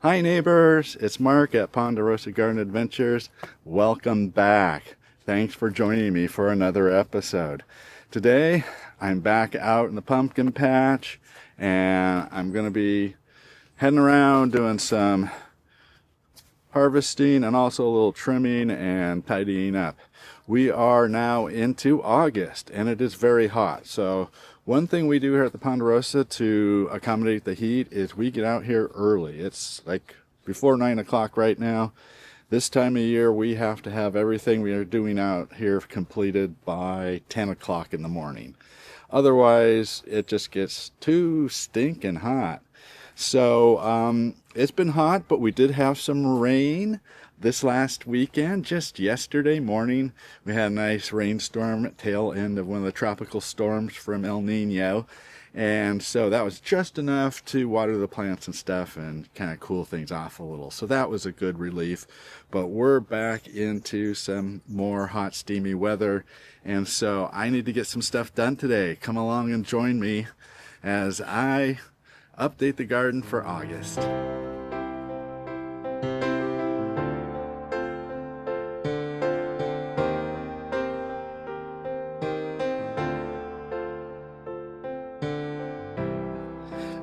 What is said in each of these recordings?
Hi neighbors, it's Mark at Ponderosa Garden Adventures. Welcome back. Thanks for joining me for another episode. Today I'm back out in the pumpkin patch and I'm going to be heading around doing some harvesting and also a little trimming and tidying up. We are now into August and it is very hot. So one thing we do here at the Ponderosa to accommodate the heat is we get out here early. It's like before 9 o'clock right now. This time of year we have to have everything we are doing out here completed by 10 o'clock in the morning. Otherwise it just gets too stinking hot. So it's been hot, but we did have some rain this last weekend. Just yesterday morning we had a nice rainstorm at tail end of one of the tropical storms from El Nino, and so that was just enough to water the plants and stuff and kind of cool things off a little. So that was a good relief, but we're back into some more hot steamy weather, and so I need to get some stuff done today. Come along and join me as I update the garden for August.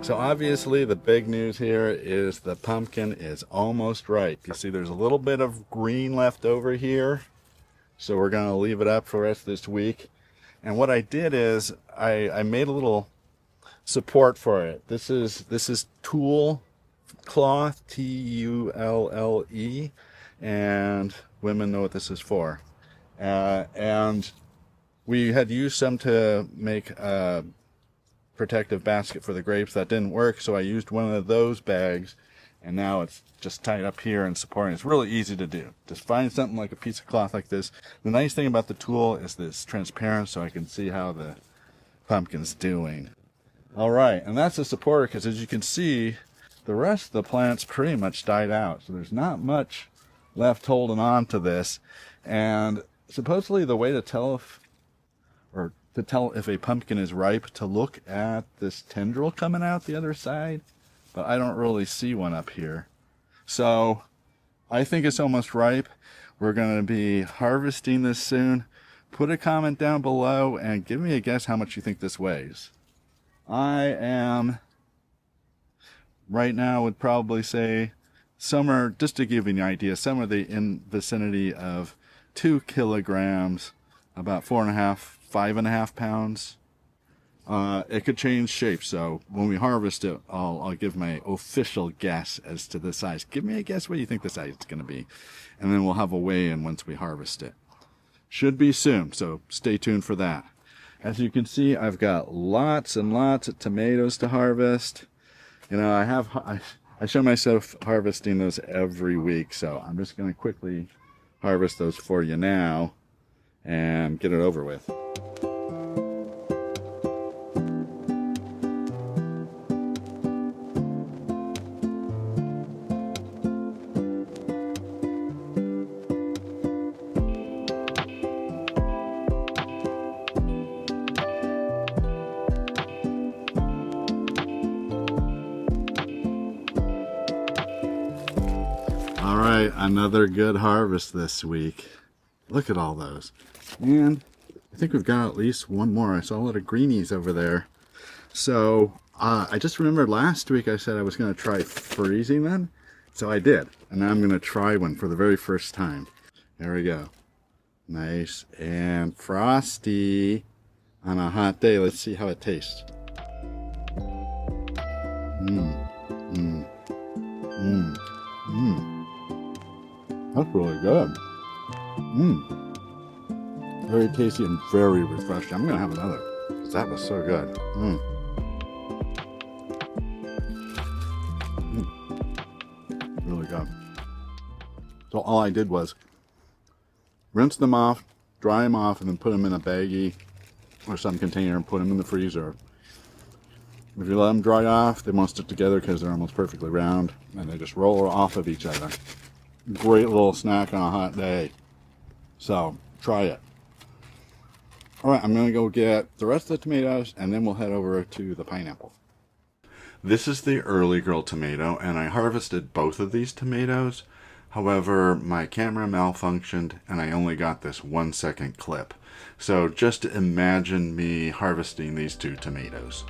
So obviously the big news here is the pumpkin is almost ripe. You see there's a little bit of green left over here, so we're going to leave it up for the rest of this week. And what I did is I made a little support for it. This is tulle cloth, Tulle, and women know what this is for. And we had used some to make a protective basket for the grapes. That didn't work, so I used one of those bags, and now it's just tied up here and supporting. It's really easy to do. Just find something like a piece of cloth like this. The nice thing about the tulle is that it's transparent, so I can see how the pumpkin's doing. All right, and that's a supporter because as you can see, the rest of the plants pretty much died out. So there's not much left holding on to this. And supposedly the way to tell if a pumpkin is ripe, to look at this tendril coming out the other side, but I don't really see one up here. So I think it's almost ripe. We're going to be harvesting this soon. Put a comment down below and give me a guess how much you think this weighs. I am right now would probably say somewhere, just to give you an idea, somewhere in vicinity of 2 kilograms, about 4.5, 5.5 pounds. It could change shape, so when we harvest it, I'll give my official guess as to the size. Give me a guess what you think the size is going to be, and then we'll have a weigh-in once we harvest it. Should be soon, so stay tuned for that. As you can see, I've got lots and lots of tomatoes to harvest. You know, I show myself harvesting those every week, so I'm just going to quickly harvest those for you now and get it over with. All right, another good harvest this week. Look at all those. And I think we've got at least one more. I saw a lot of greenies over there. So I just remembered last week I said I was going to try freezing them. So I did. And now I'm going to try one for the very first time. There we go. Nice and frosty on a hot day. Let's see how it tastes. That's really good. Very tasty and very refreshing. I'm gonna have another because that was so good. Really good. So all I did was rinse them off, dry them off, and then put them in a baggie or some container and put them in the freezer. If you let them dry off, they won't stick together because they're almost perfectly round, and they just roll off of each other. Great little snack on a hot day. So try it. All right, I'm going to go get the rest of the tomatoes, and then we'll head over to the pineapple. This is the early girl tomato, and I harvested both of these tomatoes. However, my camera malfunctioned and I only got this 1-second clip. So just imagine me harvesting these 2 tomatoes.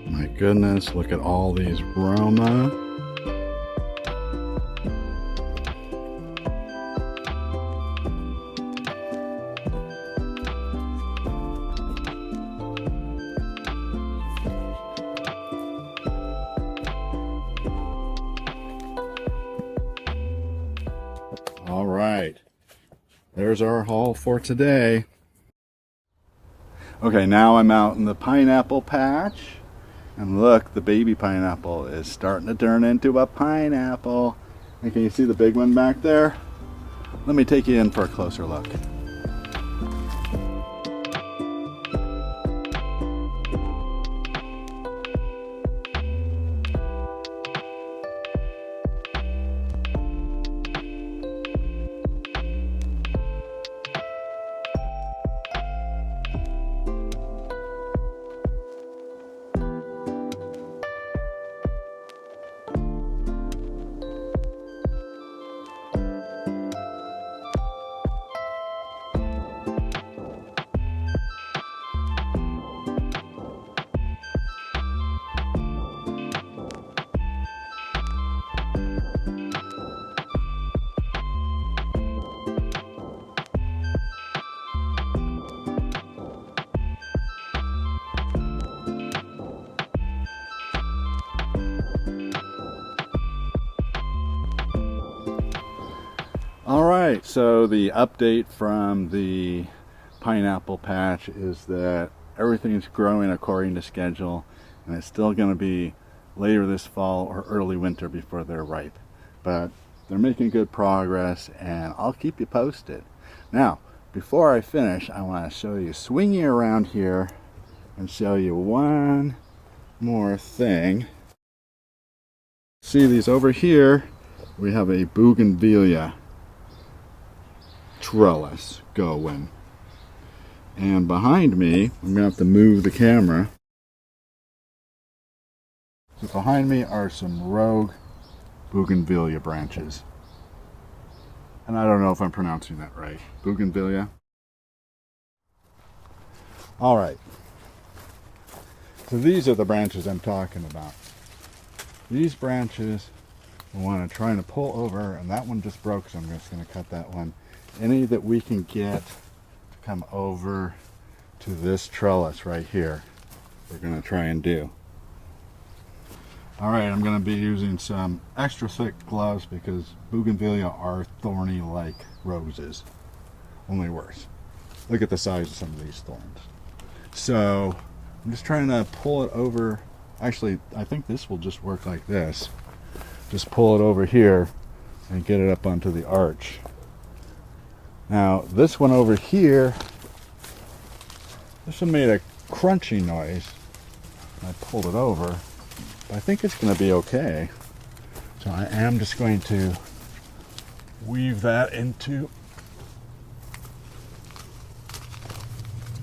My goodness, look at all these Roma. All right, there's our haul for today. Okay, now I'm out in the pineapple patch, and look, the baby pineapple is starting to turn into a pineapple. And can you see the big one back there? Let me take you in for a closer look. Alright, so the update from the pineapple patch is that everything is growing according to schedule, and it's still going to be later this fall or early winter before they're ripe. But they're making good progress, and I'll keep you posted. Now, before I finish, I want to show you, swing you around here and show you one more thing. See these over here? We have a bougainvillea trellis going, and behind me, I'm gonna have to move the camera. So behind me are some rogue bougainvillea branches, and I don't know if I'm pronouncing that right. Bougainvillea. All right, so these are the branches I'm talking about. These branches I want to try to pull over, and that one just broke, so I'm just going to cut that one. Any that we can get to come over to this trellis right here, we're going to try and do. Alright, I'm going to be using some extra thick gloves because bougainvillea are thorny like roses, only worse. Look at the size of some of these thorns. So I'm just trying to pull it over. Actually, I think this will just work like this. Just pull it over here and get it up onto the arch. Now this one over here, this one made a crunchy noise. I pulled it over, but I think it's going to be okay. So I am just going to weave that into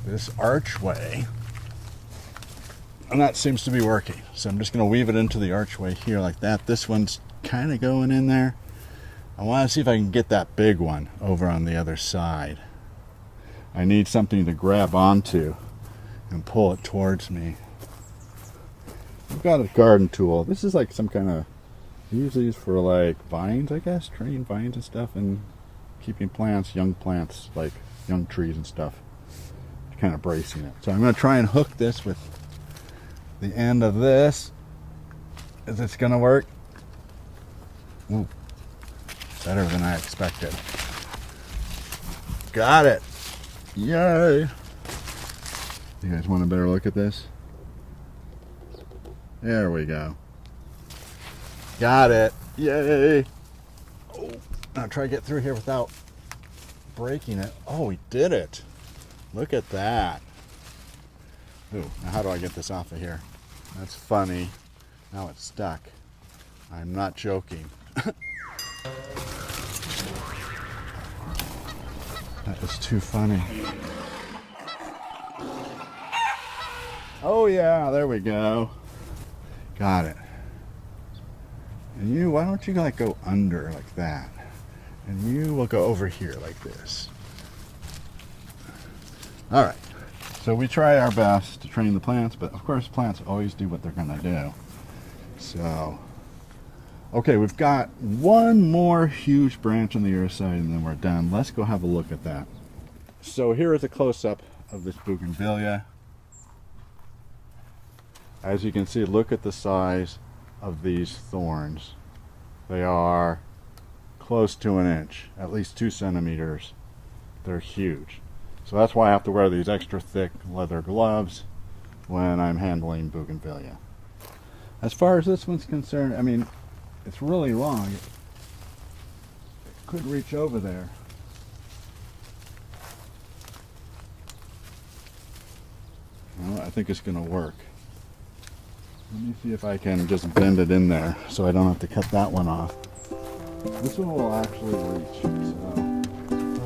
this archway, and that seems to be working. So I'm just going to weave it into the archway here like that. This one's kind of going in there. I want to see if I can get that big one over on the other side. I need something to grab onto and pull it towards me. I've got a garden tool. This is like some kind of, I use these for like vines, I guess, trimming vines and stuff, and keeping plants, young plants, like young trees and stuff, kind of bracing it. So I'm going to try and hook this with the end of this. Is this going to work? Ooh. Better than I expected. Got it. Yay. You guys want a better look at this? There we go. Got it. Yay. Oh, now try to get through here without breaking it. Oh, we did it. Look at that. Ooh, now how do I get this off of here? That's funny. Now it's stuck. I'm not joking. That was too funny. Oh yeah, there we go. Got it. And you, why don't you like go under like that? And you will go over here like this. All right. So we try our best to train the plants, but of course plants always do what they're gonna do. So, okay, we've got one more huge branch on the other side and then we're done. Let's go have a look at that. So here is a close-up of this bougainvillea. As you can see, look at the size of these thorns. They are close to an inch, at least 2 centimeters. They're huge. So that's why I have to wear these extra thick leather gloves when I'm handling bougainvillea. As far as this one's concerned, I mean, it's really long. It could reach over there. Well, I think it's going to work. Let me see if I can just bend it in there so I don't have to cut that one off. This one will actually reach, so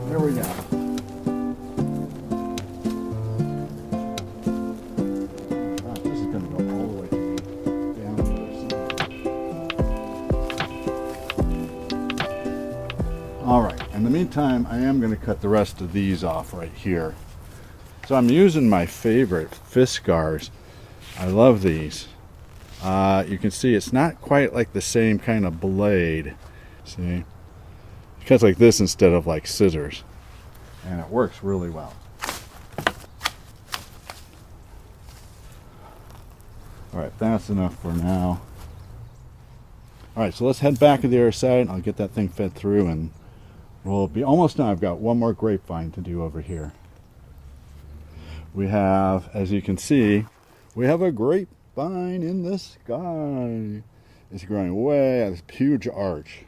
there we go. This is going to go all the way down to the side. All right, in the meantime, I am going to cut the rest of these off right here. So I'm using my favorite Fiskars. I love these. You can see it's not quite like the same kind of blade. See? It cuts like this instead of like scissors. And it works really well. Alright, that's enough for now. Alright, so let's head back to the other side. I'll get that thing fed through and we'll be almost done. I've got one more grapevine to do over here. We have, as you can see, we have a grapevine in the sky. It's growing way out, this huge arch.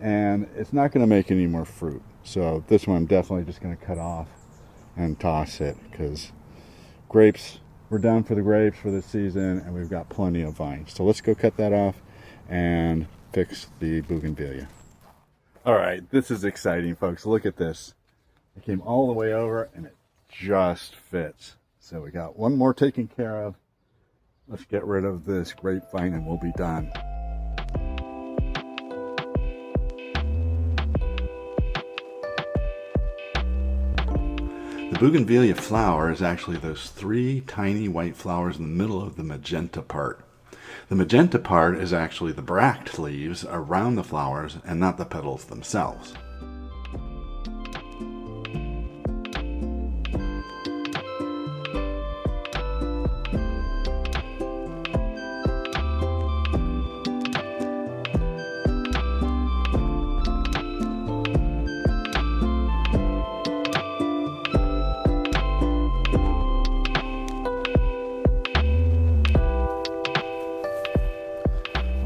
And it's not going to make any more fruit. So this one I'm definitely just going to cut off and toss it because grapes, we're done for the grapes for this season and we've got plenty of vines. So let's go cut that off and fix the bougainvillea. All right, this is exciting, folks. Look at this. It came all the way over and it just fits. So we got one more taken care of. Let's get rid of this grapevine and we'll be done. The bougainvillea flower is actually those 3 tiny white flowers in the middle of the magenta part. The magenta part is actually the bract leaves around the flowers and not the petals themselves.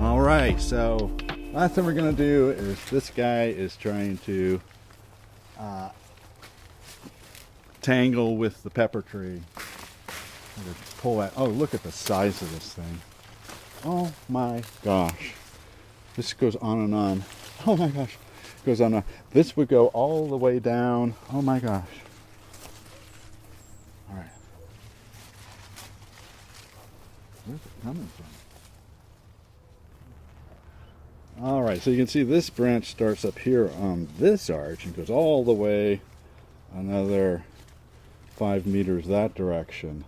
Alright, so last thing we're going to do is this guy is trying to tangle with the pepper tree. Pull that. Oh, look at the size of this thing. Oh my gosh. This goes on and on. Oh my gosh. It goes on and on. This would go all the way down. Oh my gosh. Alright. Where's it coming from? Alright, so you can see this branch starts up here on this arch and goes all the way another 5 meters that direction.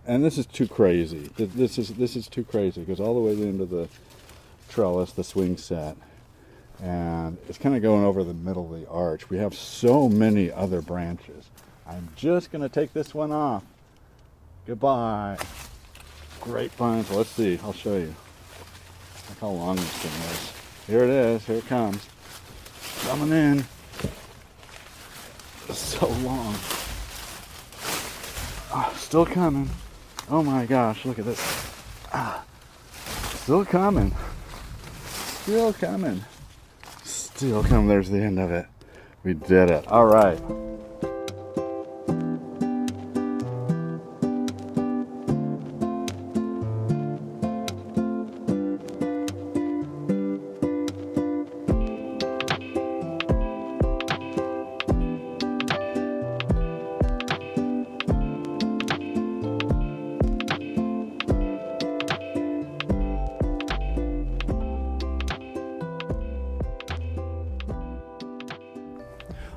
And this is too crazy. This is too crazy. It goes all the way into the trellis, the swing set. And it's kind of going over the middle of the arch. We have so many other branches. I'm just going to take this one off. Goodbye. Grapevines. Let's see. I'll show you. Look how long this thing is. Here it is. Here it comes. Coming in. It's so long. Oh, still coming. Oh my gosh, look at this. Still coming. Still coming. Still coming. There's the end of it. We did it. All right.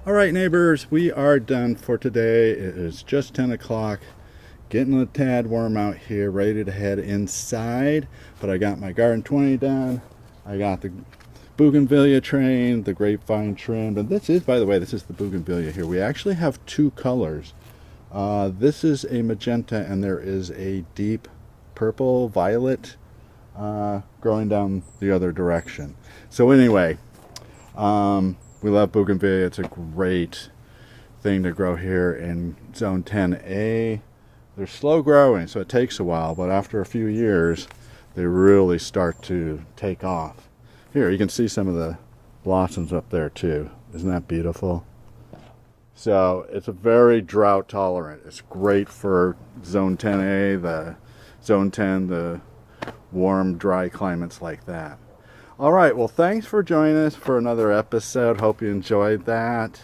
All right, neighbors, we are done for today. It is just 10 o'clock. Getting a tad warm out here, ready to head inside. But I got my garden 20 done. I got the bougainvillea trained, the grapevine trimmed. And this is, by the way, this is the bougainvillea here. We actually have two colors. This is a magenta, and there is a deep purple violet growing down the other direction. So anyway, we love bougainvillea. It's a great thing to grow here in zone 10A. They're slow growing, so it takes a while, but after a few years, they really start to take off. Here, you can see some of the blossoms up there too. Isn't that beautiful? So it's a very drought tolerant. It's great for zone 10A, the zone 10, the warm, dry climates like that. All right, well, thanks for joining us for another episode. Hope you enjoyed that.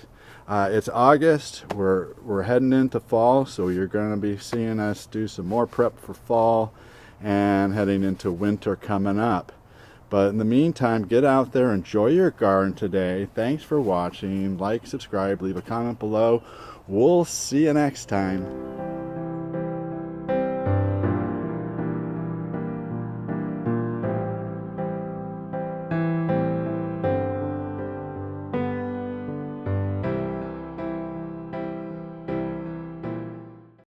It's August. We're heading into fall, so you're going to be seeing us do some more prep for fall and heading into winter coming up. But in the meantime, get out there, enjoy your garden today. Thanks for watching. Like, subscribe, leave a comment below. We'll see you next time.